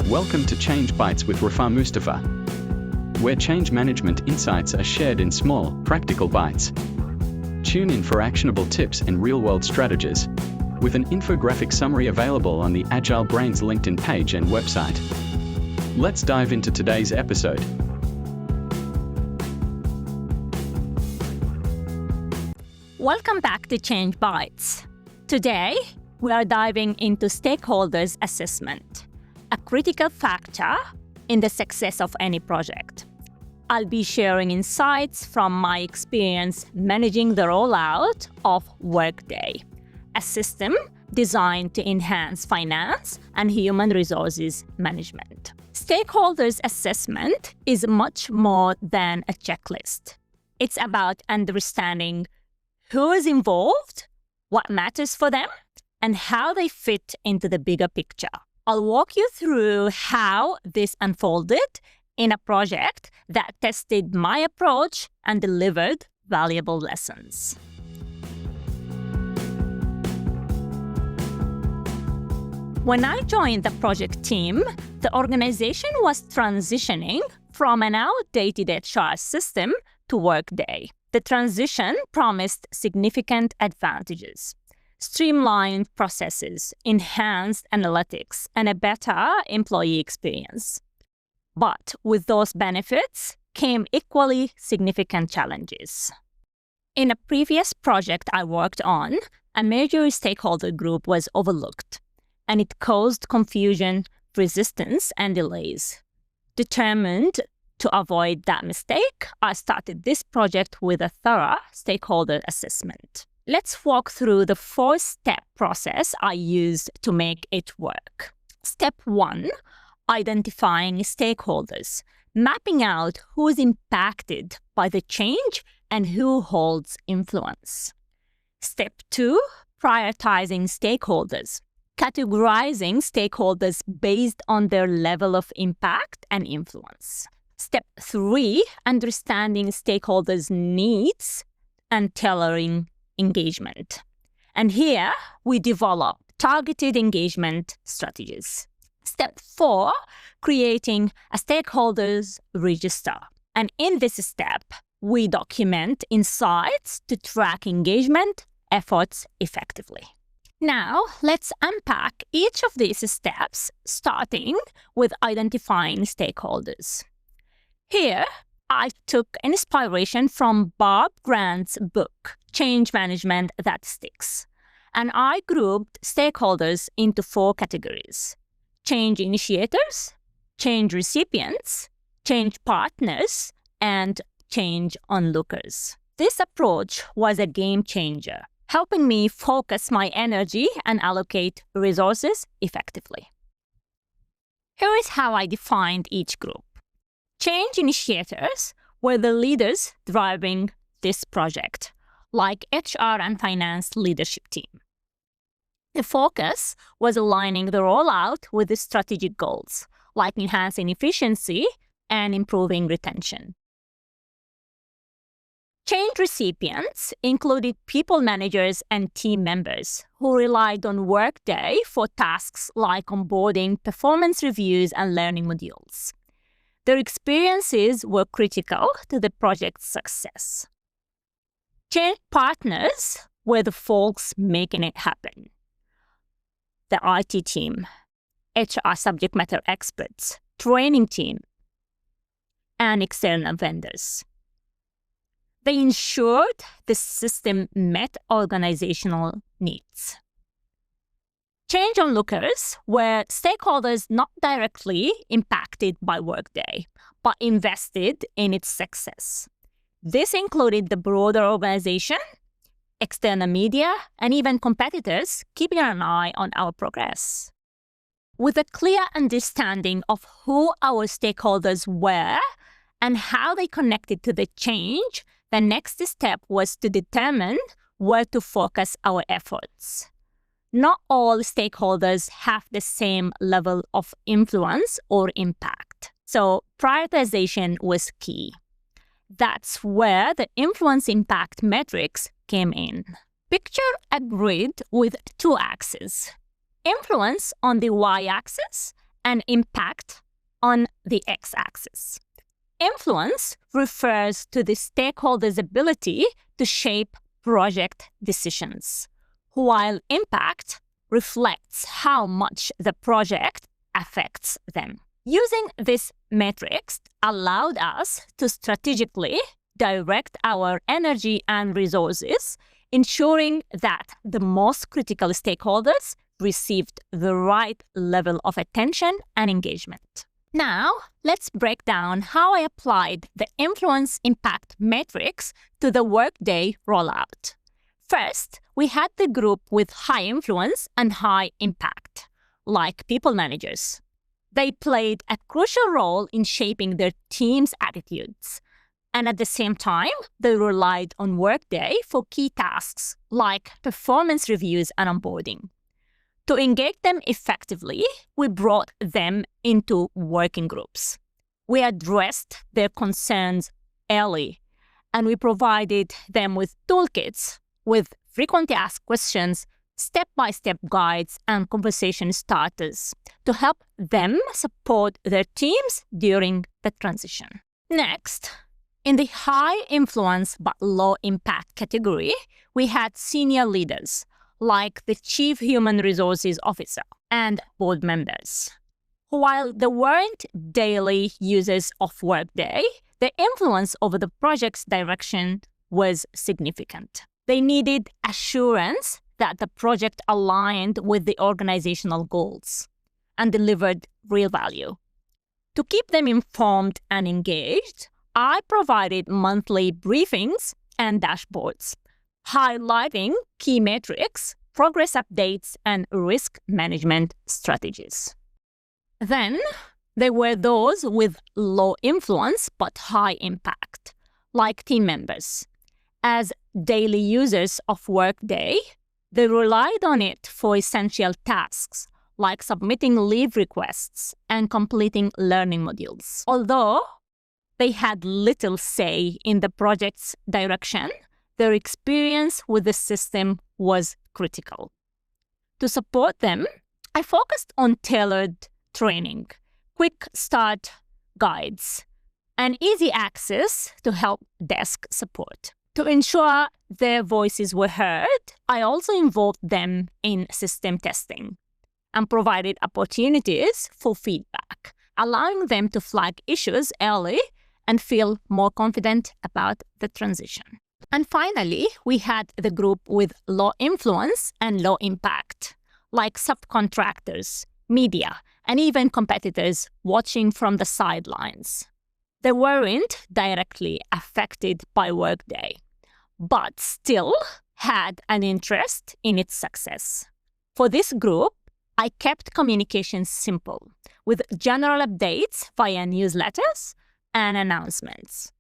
Welcome to Change Bites with Rafa Mustafa, where change management insights are shared in small, practical bites. Tune in for actionable tips and real-world strategies, with an infographic summary available on the Agile-Brainz LinkedIn page and website. Let's dive into today's episode. Welcome back to Change Bites. Today, we are diving into Stakeholder Assessment, a critical factor in the success of any project. I'll be sharing insights from my experience managing the rollout of Workday, a system designed to enhance finance and human resources management. Stakeholder Assessment is much more than a checklist. It's about understanding who is involved, what matters for them, and how they fit into the bigger picture. I'll walk you through how this unfolded in a project that tested my approach and delivered valuable lessons. When I joined the project team, the organization was transitioning from an outdated HR system to Workday. The transition promised significant advantages: streamlined processes, enhanced analytics, and a better employee experience. But with those benefits came equally significant challenges. In a previous project I worked on, a major stakeholder group was overlooked, and it caused confusion, resistance, and delays. Determined to avoid that mistake, I started this project with a thorough stakeholder assessment. Let's walk through the 4-step process I used to make it work. Step 1, identifying stakeholders, mapping out who is impacted by the change and who holds influence. Step 2, prioritizing stakeholders, categorizing stakeholders based on their level of impact and influence. Step 3, understanding stakeholders' needs and tailoring engagement. And here we develop targeted engagement strategies. Step 4, creating a stakeholders register. And in this step, we document insights to track engagement efforts effectively. Now, let's unpack each of these steps, starting with identifying stakeholders. Here, I took inspiration from Bob Grant's book, Change Management That Sticks, and I grouped stakeholders into 4 categories: change initiators, change recipients, change partners, and change onlookers. This approach was a game changer, helping me focus my energy and allocate resources effectively. Here is how I defined each group. Change initiators were the leaders driving this project, like HR and finance leadership team. The focus was aligning the rollout with the strategic goals, like enhancing efficiency and improving retention. Change recipients included people managers and team members who relied on Workday for tasks like onboarding, performance reviews, and learning modules. Their experiences were critical to the project's success. Change partners were the folks making it happen: the IT team, HR subject matter experts, training team, and external vendors. They ensured the system met organizational needs. Change onlookers were stakeholders not directly impacted by Workday, but invested in its success. This included the broader organization, external media, and even competitors keeping an eye on our progress. With a clear understanding of who our stakeholders were and how they connected to the change, the next step was to determine where to focus our efforts. Not all stakeholders have the same level of influence or impact, so prioritization was key. That's where the influence impact metrics came in. Picture a grid with 2 axes: influence on the y-axis and impact on the x-axis. Influence refers to the stakeholders' ability to shape project decisions, while impact reflects how much the project affects them. Using this matrix allowed us to strategically direct our energy and resources, ensuring that the most critical stakeholders received the right level of attention and engagement. Now, let's break down how I applied the influence impact matrix to the Workday rollout. First, we had the group with high influence and high impact, like people managers. They played a crucial role in shaping their team's attitudes. And at the same time, they relied on Workday for key tasks like performance reviews and onboarding. To engage them effectively, we brought them into working groups. We addressed their concerns early, and we provided them with toolkits with frequently asked questions, step-by-step guides, and conversation starters to help them support their teams during the transition. Next, in the high influence but low impact category, we had senior leaders like the Chief Human Resources Officer and board members. While they weren't daily users of Workday, their influence over the project's direction was significant. They needed assurance that the project aligned with the organizational goals and delivered real value. To keep them informed and engaged, I provided monthly briefings and dashboards, highlighting key metrics, progress updates, and risk management strategies. Then, there were those with low influence but high impact, like team members. As daily users of Workday, they relied on it for essential tasks, like submitting leave requests and completing learning modules. Although they had little say in the project's direction, their experience with the system was critical. To support them, I focused on tailored training, quick start guides, and easy access to help desk support. To ensure their voices were heard, I also involved them in system testing and provided opportunities for feedback, allowing them to flag issues early and feel more confident about the transition. And finally, we had the group with low influence and low impact, like subcontractors, media, and even competitors watching from the sidelines. They weren't directly affected by Workday, but still had an interest in its success. For this group, I kept communications simple, with general updates via newsletters and announcements,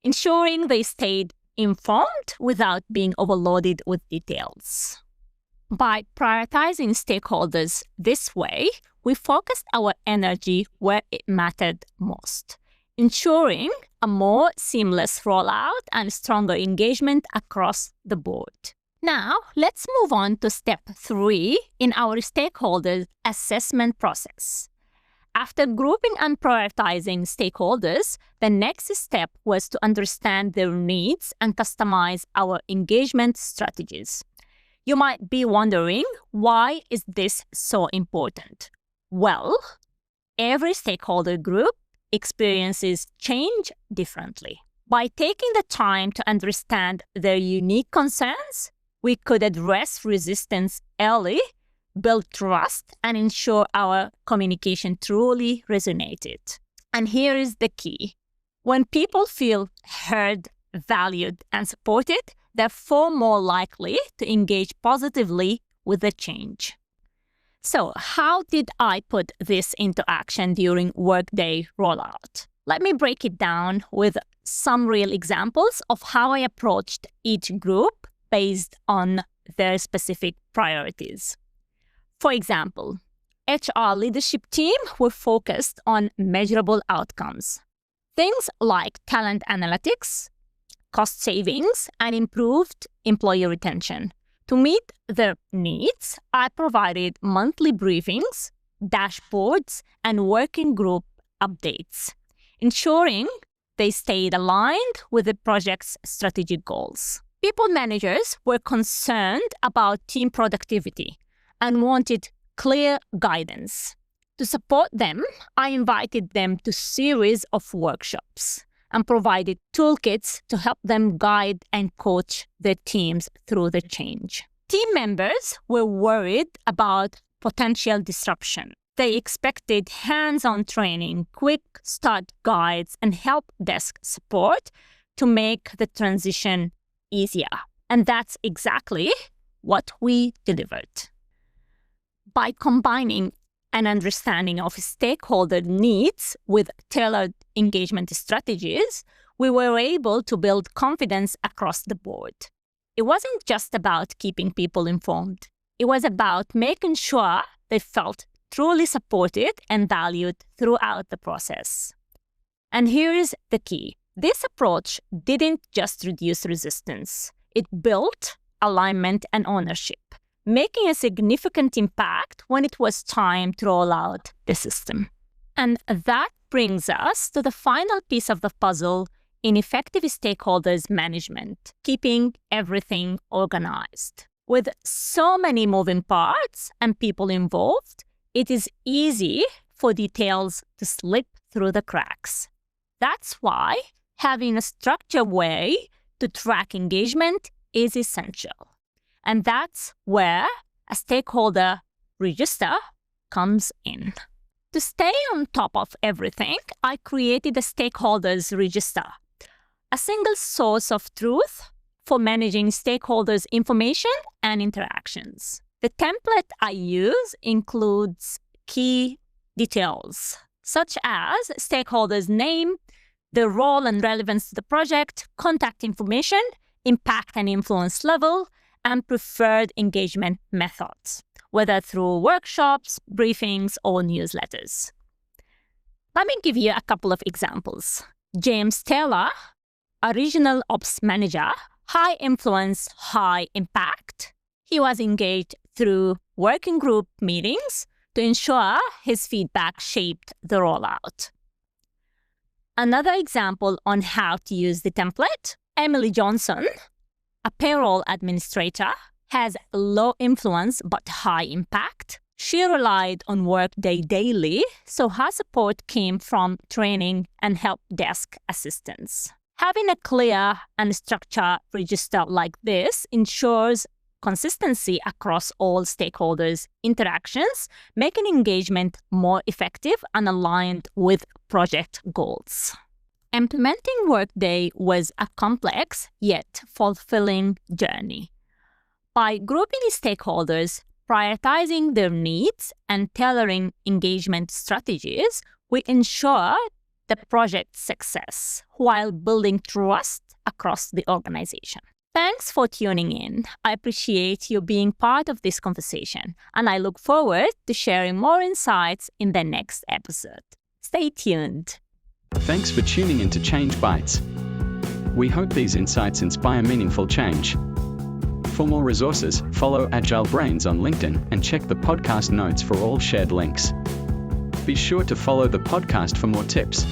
ensuring they stayed informed without being overloaded with details. By prioritizing stakeholders this way, we focused our energy where it mattered most, ensuring a more seamless rollout and stronger engagement across the board. Now, let's move on to step 3 in our stakeholder assessment process. After grouping and prioritizing stakeholders, the next step was to understand their needs and customize our engagement strategies. You might be wondering, why is this so important? Well, every stakeholder group experiences change differently. By taking the time to understand their unique concerns, we could address resistance early, build trust, and ensure our communication truly resonated. And here is the key. When people feel heard, valued, and supported, they're far more likely to engage positively with the change. So, how did I put this into action during Workday rollout? Let me break it down with some real examples of how I approached each group based on their specific priorities. For example, HR leadership team were focused on measurable outcomes. Things like talent analytics, cost savings, and improved employee retention. To meet their needs, I provided monthly briefings, dashboards, and working group updates, ensuring they stayed aligned with the project's strategic goals. People managers were concerned about team productivity and wanted clear guidance. To support them, I invited them to a series of workshops and provided toolkits to help them guide and coach their teams through the change. Team members were worried about potential disruption. They expected hands-on training, quick start guides, and help desk support to make the transition easier. And that's exactly what we delivered. By combining an understanding of stakeholder needs with tailored engagement strategies, we were able to build confidence across the board. It wasn't just about keeping people informed. It was about making sure they felt truly supported and valued throughout the process. And here's the key. This approach didn't just reduce resistance. It built alignment and ownership, making a significant impact when it was time to roll out the system. And that brings us to the final piece of the puzzle in effective stakeholders management, keeping everything organized. With so many moving parts and people involved, it is easy for details to slip through the cracks. That's why having a structured way to track engagement is essential. And that's where a stakeholder register comes in. To stay on top of everything, I created a stakeholders register, a single source of truth for managing stakeholders' information and interactions. The template I use includes key details, such as stakeholders' name, their role and relevance to the project, contact information, impact and influence level, and preferred engagement methods, whether through workshops, briefings, or newsletters. Let me give you a couple of examples. James Taylor, a regional ops manager, high influence, high impact. He was engaged through working group meetings to ensure his feedback shaped the rollout. Another example on how to use the template, Emily Johnson, a payroll administrator, has low influence but high impact. She relied on Workday daily, so her support came from training and help desk assistance. Having a clear and structured register like this ensures consistency across all stakeholders' interactions, making engagement more effective and aligned with project goals. Implementing Workday was a complex yet fulfilling journey. By grouping stakeholders, prioritizing their needs, and tailoring engagement strategies, we ensure the project's success while building trust across the organization. Thanks for tuning in. I appreciate you being part of this conversation, and I look forward to sharing more insights in the next episode. Stay tuned. Thanks for tuning in to Change Bites. We hope these insights inspire meaningful change. For more resources, follow Agile-Brainz on LinkedIn and check the podcast notes for all shared links. Be sure to follow the podcast for more tips.